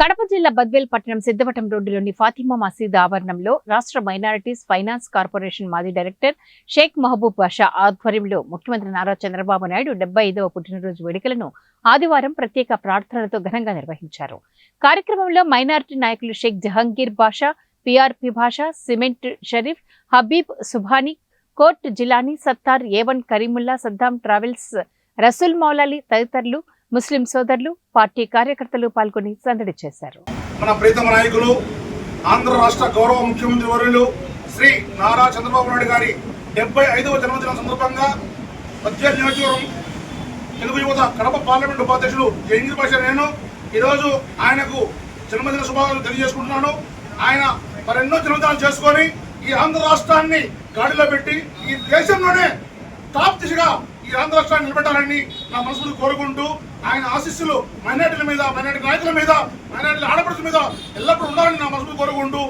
కడప జిల్లా బద్వేల్ పట్టణం సిద్ధవటం రోడ్డులోని ఫాతిమా మసీద్ ఆవరణంలో రాష్ట్ర మైనారిటీస్ ఫైనాన్స్ కార్పొరేషన్ మాజీ డైరెక్టర్ షేక్ మహబూబ్ బాషా ఆధ్వర్యంలో ముఖ్యమంత్రి నారా చంద్రబాబు నాయుడు 75వ పుట్టినరోజు వేడుకలను ఆదివారం ప్రత్యేక ప్రార్థనలతో ఘనంగా నిర్వహించారు. కార్యక్రమంలో మైనారిటీ నాయకులు Sheikh Jahangir Basha, PRP Basha, cement Sharif, Habib Subhani, court Jilani, Sattar, A one Karimullah, Saddam travels, Rasool Moulali తదితరులు ముస్లిం సోదరులు, పార్టీ కార్యకర్తలు పాల్గొని సందడి చేశారు. మన ప్రీతమ నాయకులు ఆంధ్ర రాష్ట్ర గౌరవ ముఖ్యమంత్రి వర్యులు శ్రీ నారా చంద్రబాబు నాయుడు గారి 75వ జన్మదినం సందర్భంగా బద్వేల్ నియోజకవర్గం తెలుగు యువత కడప పార్లమెంట్ ఉపాధ్యక్షులు జహంగీర్ బాషా నేను ఈరోజు ఆయనకు జన్మదిన శుభాకాంక్షలు తెలియజేసుకుంటున్నాను. ఆయన మరెన్నో జన్మదినాలు చేసుకొని ఈ ఆంధ్ర రాష్ట్రాన్ని గాడిలో పెట్టి ఈ దేశంలోనే టాప్ దిశగా ఈ ఆంధ్ర రాష్ట్రాన్ని నిలబెట్టాలని నా మనసును కోరుకుంటూ ఆయన ఆశీస్సులు మైనార్టీల మీద, మైనార్టీ నాయకుల మీద, మైనార్టీల ఆడపడుల మీద ఎల్లప్పుడూ ఉండాలని నా మనసును కోరుకుంటూ